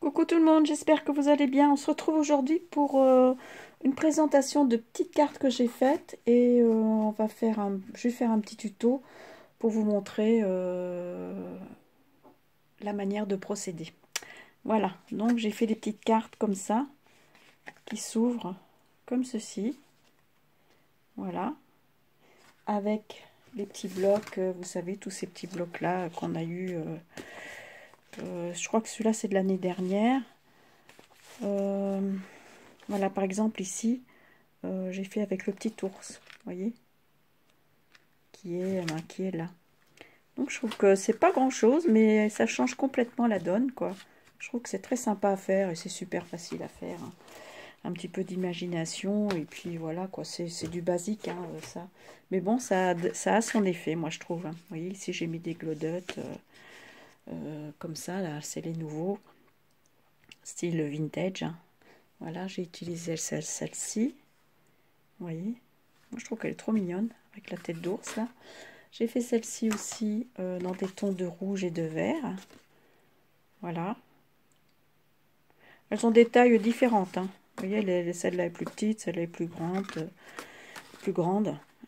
Coucou tout le monde, j'espère que vous allez bien. On se retrouve aujourd'hui pour une présentation de petites cartes que j'ai faites et je vais faire un petit tuto pour vous montrer la manière de procéder. Voilà, donc j'ai fait des petites cartes comme ça qui s'ouvrent comme ceci. Voilà, avec les petits blocs, vous savez, tous ces petits blocs là qu'on a eu. Je crois que celui-là c'est de l'année dernière. Voilà, par exemple ici, j'ai fait avec le petit ours, vous voyez, qui est là. Donc je trouve que c'est pas grand chose, mais ça change complètement la donne, quoi. Je trouve que c'est très sympa à faire et c'est super facile à faire, hein. Un petit peu d'imagination et puis voilà, quoi. C'est du basique, hein, ça. Mais bon, ça a son effet, moi je trouve, hein. Vous voyez, ici j'ai mis des glow-dots comme ça, là, c'est les nouveaux, style vintage, hein. Voilà, j'ai utilisé celle-ci. Vous voyez, moi je trouve qu'elle est trop mignonne avec la tête d'ours là. J'ai fait celle-ci aussi dans des tons de rouge et de vert. Voilà, elles ont des tailles différentes, hein. Vous voyez, celle-là est plus petite, celle-là est plus grande.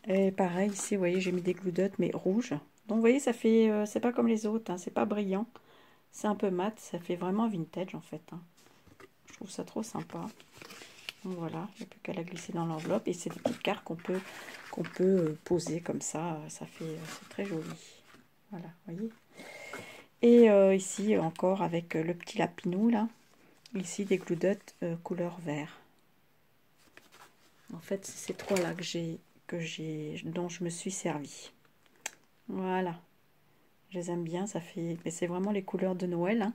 Et pareil ici, vous voyez, j'ai mis des glue dots mais rouges. Donc vous voyez, ça fait c'est pas comme les autres, hein, c'est pas brillant, c'est un peu mat, ça fait vraiment vintage en fait, hein. Je trouve ça trop sympa. Donc voilà, il n'y a plus qu'à la glisser dans l'enveloppe. Et c'est des petites cartes qu'on peut poser comme ça. C'est très joli. Voilà, vous voyez. Et ici encore avec le petit lapinou là. Ici des glue dots couleur vert. En fait, c'est ces trois là dont je me suis servi. Voilà. Je les aime bien, mais c'est vraiment les couleurs de Noël, hein,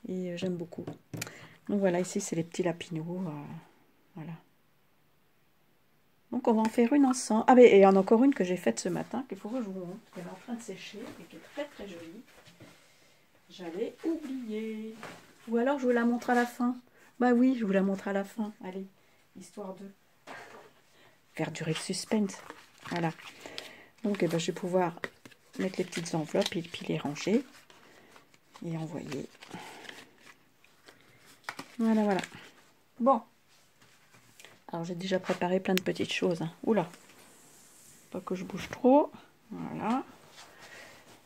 et j'aime beaucoup. Donc voilà, ici c'est les petits lapinous. Voilà. Donc on va en faire une ensemble. Ah mais et il y en a encore une que j'ai faite ce matin, qu'il faut que je vous montre, qu'elle est en train de sécher et qui est très très jolie. J'avais oublié. Ou alors je vous la montre à la fin. Bah oui, je vous la montre à la fin. Allez, histoire de faire durer le suspense. Voilà. Donc je vais pouvoir mettre les petites enveloppes et puis les ranger et envoyer. Voilà, voilà. Bon. Alors j'ai déjà préparé plein de petites choses, hein. Oula. Pas que je bouge trop. Voilà.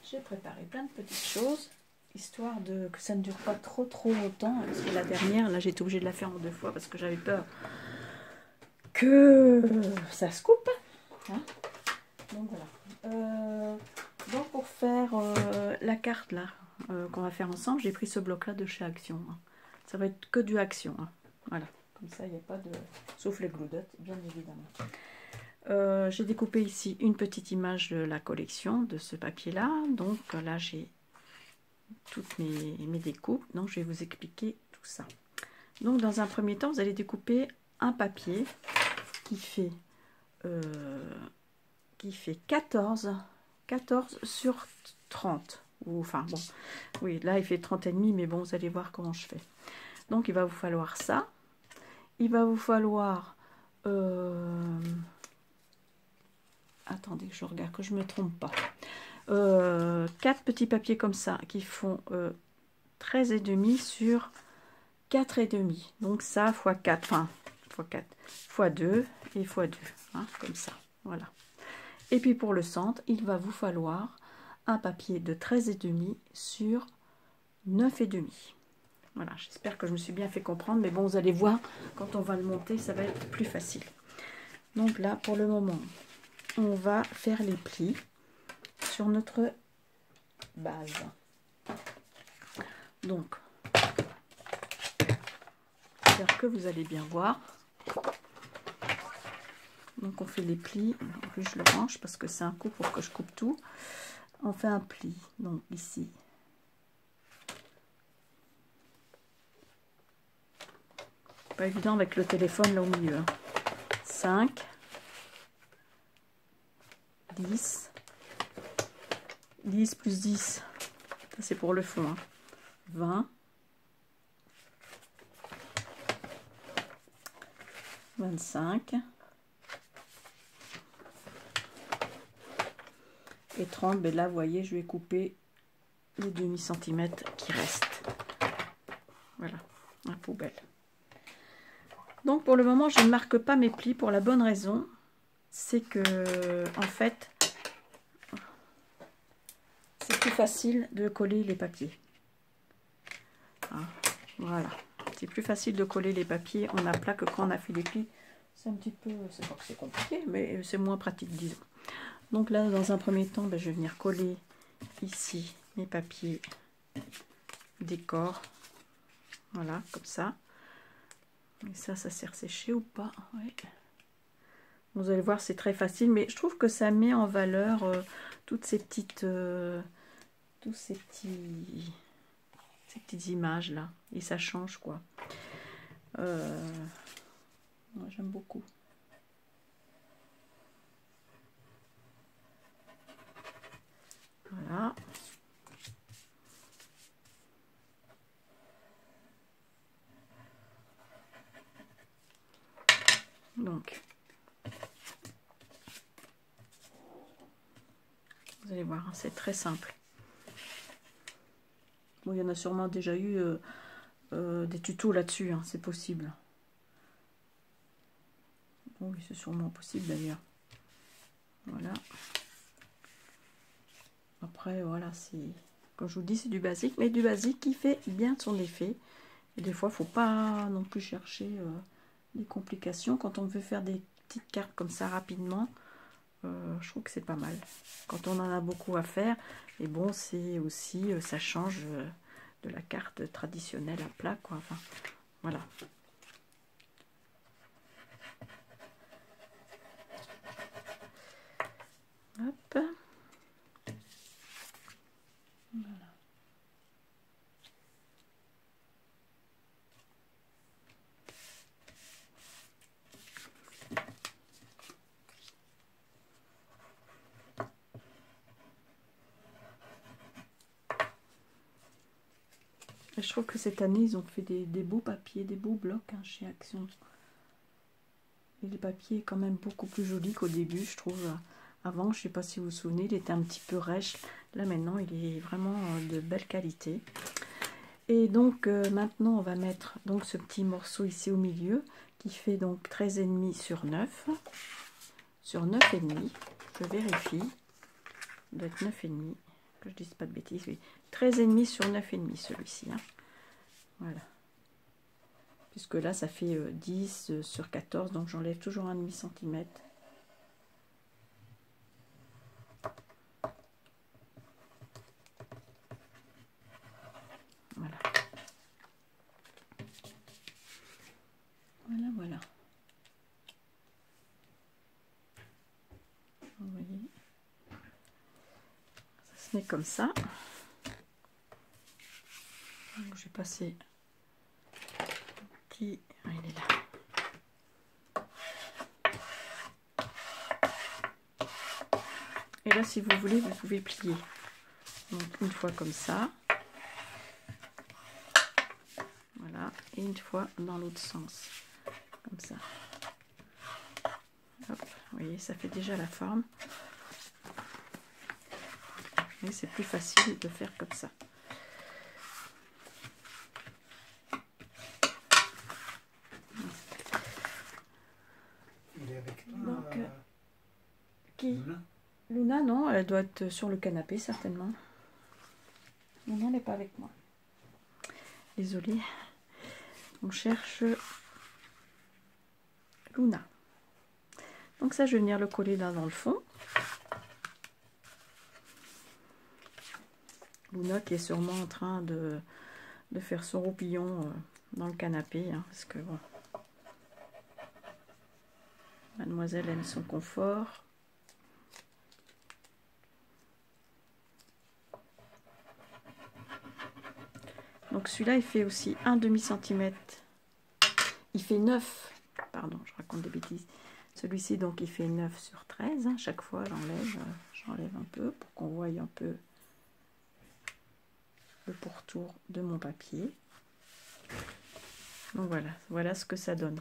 J'ai préparé plein de petites choses, histoire que ça ne dure pas trop longtemps. Parce que la dernière, là, j'ai été obligée de la faire en 2 fois parce que j'avais peur que ça se coupe, hein. Donc voilà. Donc pour faire la carte là qu'on va faire ensemble, j'ai pris ce bloc là de chez Action, hein. Ça va être que du Action, hein. Voilà, comme ça il n'y a pas de... sauf les glue dots, bien évidemment. J'ai découpé ici une petite image de la collection de ce papier là. Donc là j'ai toutes mes découpes, donc je vais vous expliquer tout ça. Donc dans un premier temps, vous allez découper un papier qui fait 14 sur 30, ou enfin bon, oui, là il fait 30 et demi, mais bon, vous allez voir comment je fais. Donc il va vous falloir ça, il va vous falloir attendez que je regarde que je me trompe pas, 4 petits papiers comme ça qui font 13 et demi sur 4 et demi. Donc ça x 4, enfin x 4, x 2 et x 2, hein, comme ça. Voilà. Et puis pour le centre, il va vous falloir un papier de 13 et demi sur 9 et demi. Voilà, j'espère que je me suis bien fait comprendre, mais bon, vous allez voir, quand on va le monter, ça va être plus facile. Donc là, pour le moment, on va faire les plis sur notre base. Donc, j'espère que vous allez bien voir. Donc on fait les plis. En plus je le range parce que c'est un coup pour que je coupe tout. On fait un pli, donc ici. Pas évident avec le téléphone là au milieu, hein. 5, 10, 10 plus 10, ça c'est pour le fond, hein. 20, 25 et 30. Ben là vous voyez, je vais couper les demi-centimètres qui restent. Voilà, la poubelle. Donc pour le moment, je ne marque pas mes plis pour la bonne raison, c'est que en fait, c'est plus facile de coller les papiers. Ah, voilà, c'est plus facile de coller les papiers en aplat que quand on a fait les plis. C'est un petit peu, c'est pas que c'est compliqué, mais c'est moins pratique, disons. Donc là, dans un premier temps, ben, je vais venir coller ici mes papiers décor. Voilà, comme ça. Et ça sert séché ou pas? Ouais. Vous allez voir, c'est très facile, mais je trouve que ça met en valeur toutes ces petites, tous ces petites images là, et ça change quoi. Moi, j'aime beaucoup. Voilà. Donc, vous allez voir, hein, c'est très simple. Bon, il y en a sûrement déjà eu des tutos là-dessus, hein, c'est possible. Bon, oui, c'est sûrement possible d'ailleurs. Voilà. Après, voilà, c'est... Comme je vous dis, c'est du basique, mais du basique qui fait bien son effet. Et des fois, il ne faut pas non plus chercher des complications. Quand on veut faire des petites cartes comme ça rapidement, je trouve que c'est pas mal. Quand on en a beaucoup à faire, et bon, c'est aussi, ça change de la carte traditionnelle à plat, quoi. Enfin, voilà. Hop. Voilà. Et je trouve que cette année, ils ont fait des beaux papiers, des beaux blocs hein, chez Action. Et le papier est quand même beaucoup plus joli qu'au début, je trouve. Avant, je ne sais pas si vous vous souvenez, il était un petit peu rêche. Là, maintenant, il est vraiment de belle qualité. Et donc, maintenant, on va mettre donc, ce petit morceau ici au milieu, qui fait donc 13,5 sur 9. Sur 9,5, je vérifie. Il doit être 9,5, que je dise pas de bêtises, oui. 13,5 sur 9,5, celui-ci. Hein. Voilà. Puisque là, ça fait 10 sur 14, donc j'enlève toujours 1,5 cm. Voilà. Voilà, voilà. Vous voyez, ça se met comme ça. Donc, je vais passer qui ah, il est là. Et là, si vous voulez, vous pouvez plier. Donc une fois comme ça. Voilà. Et une fois dans l'autre sens. Comme ça. Hop. Vous voyez, ça fait déjà la forme. Et c'est plus facile de faire comme ça. Il est avec toi. Donc, qui Luna, non, elle doit être sur le canapé, certainement. Non, elle n'est pas avec moi. Désolée. On cherche Luna. Donc ça, je vais venir le coller là dans le fond. Luna qui est sûrement en train de faire son roupillon dans le canapé. Hein, parce que bon, mademoiselle aime son confort. Donc celui-là, il fait aussi 1,5 cm. Il fait 9. Pardon, je raconte des bêtises. Celui-ci, donc, il fait 9 sur 13. Hein. Chaque fois, j'enlève un peu pour qu'on voie un peu le pourtour de mon papier. Donc voilà, voilà ce que ça donne.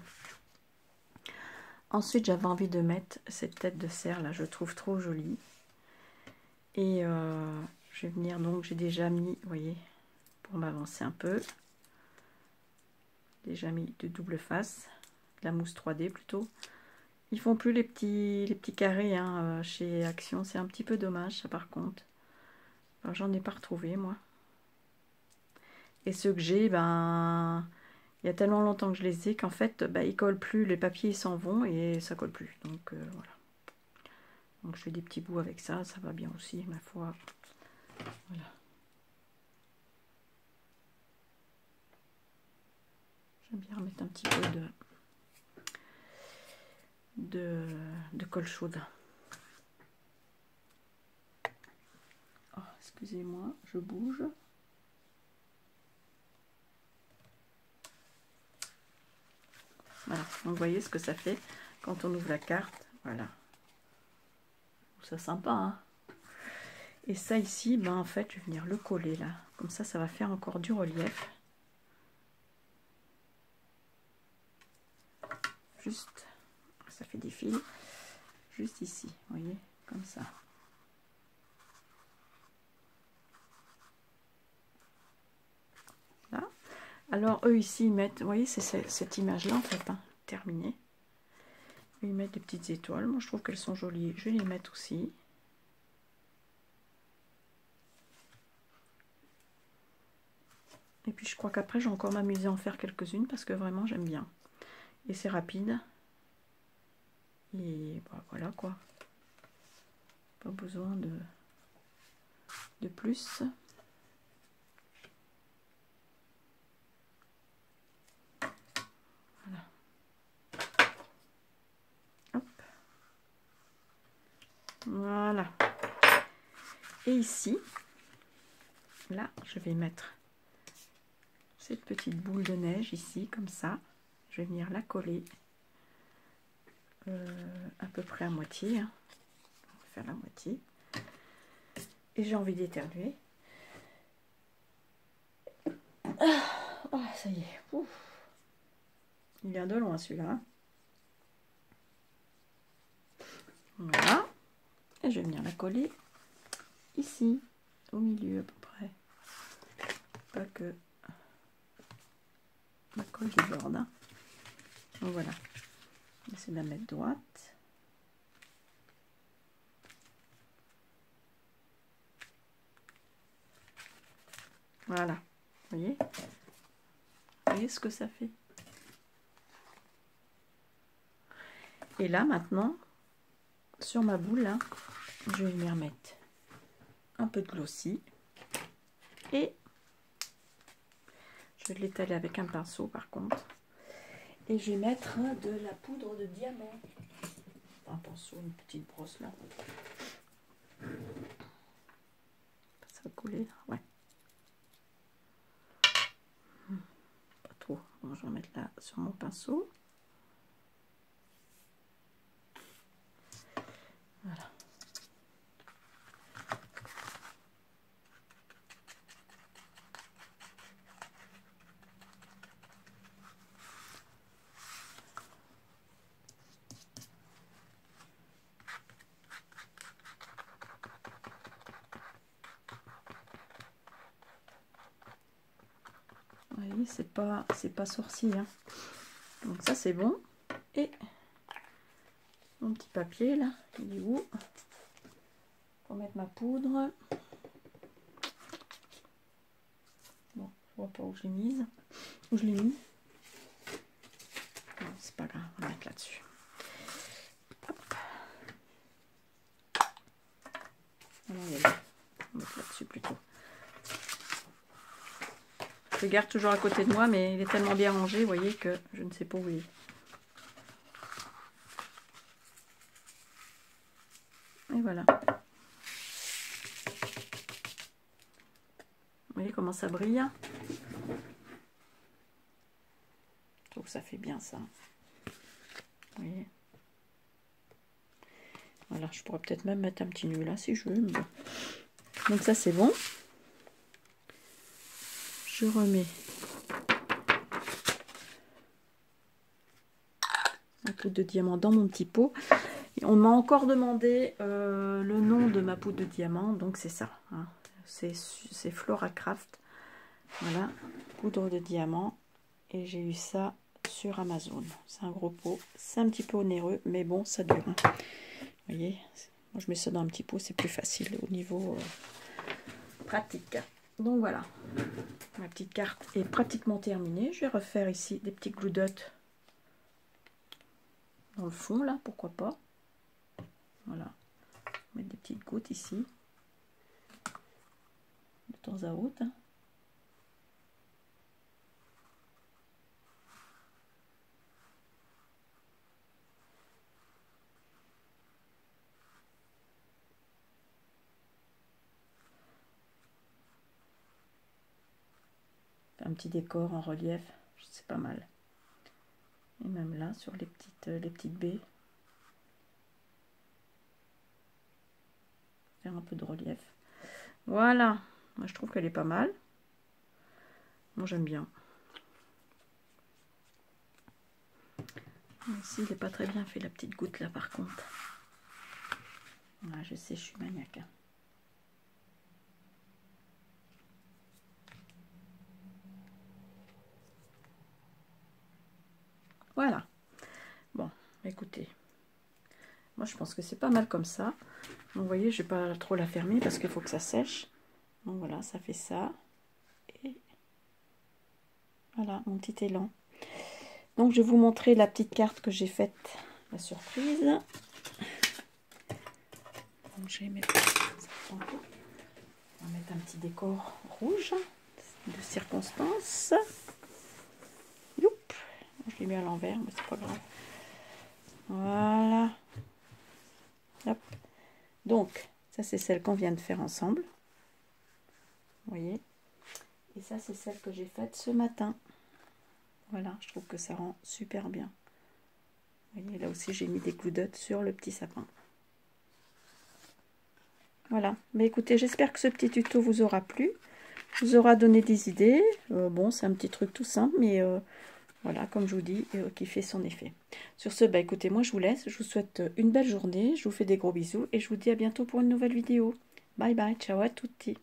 Ensuite, j'avais envie de mettre cette tête de cerf là, je trouve trop jolie. Et je vais venir donc, j'ai déjà mis, vous voyez, pour m'avancer un peu. déjà mis de double face, de la mousse 3D plutôt. Ils font plus les petits carrés hein, chez Action, c'est un petit peu dommage ça par contre. J'en ai pas retrouvé moi. Et ceux que j'ai, ben il y a tellement longtemps que je les ai qu'en fait ben, ils collent plus, les papiers ils s'en vont et ça colle plus. Donc voilà. Donc je fais des petits bouts avec ça, ça va bien aussi ma foi. Voilà. J'aime bien remettre un petit peu de colle chaude. Oh, excusez-moi, je bouge. Voilà, donc vous voyez ce que ça fait quand on ouvre la carte. Voilà. C'est sympa, hein. Et ça ici, ben en fait, je vais venir le coller là. Comme ça va faire encore du relief. Juste, ça fait des fils. Juste ici, vous voyez, comme ça. Là. Alors eux ici, ils mettent, vous voyez, c'est cette image-là en fait, hein, terminée. Ils mettent des petites étoiles. Moi, je trouve qu'elles sont jolies. Je vais les mettre aussi. Et puis, je crois qu'après, j'ai encore m'amuser à en faire quelques-unes parce que vraiment, j'aime bien. Et c'est rapide. Et bah, voilà quoi. Pas besoin de plus. Voilà. Hop. Voilà. Et ici, là, je vais mettre cette petite boule de neige ici, comme ça. Je vais venir la coller à peu près à moitié. Hein. On va faire la moitié. Et j'ai envie d'éternuer. Oh, ça y est. Ouf. Il vient de loin celui-là. Hein. Voilà. Et je vais venir la coller ici, au milieu à peu près. Pas que la colle déborde. Hein. Donc voilà. J'essaie de la mettre droite. Voilà. Vous voyez? Vous voyez ce que ça fait? Et là, maintenant, sur ma boule, là, je vais venir mettre un peu de glossy. Et je vais l'étaler avec un pinceau, par contre. Et je vais mettre de la poudre de diamant. Un pinceau, une petite brosse, là. Ça va coller, ouais. Pas trop. Bon, je vais mettre là sur mon pinceau. Voilà. Vous voyez, c'est pas sorcier. Hein. Donc ça c'est bon. Et mon petit papier là, il est où? Pour mettre ma poudre. Bon, je vois pas où je l'ai mise. Où je l'ai mis. Non, c'est pas grave, on va mettre là-dessus. On va mettre là-dessus plutôt. Je le garde toujours à côté de moi, mais il est tellement bien rangé, vous voyez, que je ne sais pas où il est. Et voilà. Vous voyez comment ça brille? Je trouve que ça fait bien ça. Vous voyez? Voilà, je pourrais peut-être même mettre un petit nœud là si je veux. Mais bon. Donc ça c'est bon. Je remets la poudre de diamant dans mon petit pot. Et on m'a encore demandé le nom de ma poudre de diamant, donc c'est ça. Hein. C'est Flora Craft. Voilà, poudre de diamant. et j'ai eu ça sur Amazon. C'est un gros pot, c'est un petit peu onéreux, mais bon, ça dure. Hein. Vous voyez, moi je mets ça dans un petit pot, c'est plus facile au niveau pratique. Donc voilà, ma petite carte est pratiquement terminée. Je vais refaire ici des petits glue dots dans le fond là, pourquoi pas. Voilà, mettre des petites gouttes ici de temps à autre. Hein. Un petit décor en relief, c'est pas mal. Et même là sur les petites baies, faire un peu de relief. Voilà, moi je trouve qu'elle est pas mal. Moi j'aime bien. Ici il n'est pas très bien fait la petite goutte là par contre. Voilà, je sais, je suis maniaque. Hein. Voilà. Bon, écoutez. Moi, je pense que c'est pas mal comme ça. Donc, vous voyez, je vais pas trop la fermer parce qu'il faut que ça sèche. Donc, voilà, ça fait ça. Et voilà, mon petit élan. Donc, je vais vous montrer la petite carte que j'ai faite, la surprise. Donc, je vais mettre... On va mettre un petit décor rouge de circonstance. Youp. Je l'ai mis à l'envers, mais c'est pas grave. Voilà. Hop. Donc, ça c'est celle qu'on vient de faire ensemble. Vous voyez. Et ça c'est celle que j'ai faite ce matin. Voilà, je trouve que ça rend super bien. Vous voyez, là aussi j'ai mis des glue dots sur le petit sapin. Voilà. Mais écoutez, j'espère que ce petit tuto vous aura plu. Vous aura donné des idées. Bon, c'est un petit truc tout simple, mais... voilà, comme je vous dis, qui fait son effet. Sur ce, bah écoutez, moi je vous laisse. Je vous souhaite une belle journée. Je vous fais des gros bisous et je vous dis à bientôt pour une nouvelle vidéo. Bye bye, ciao à tutti.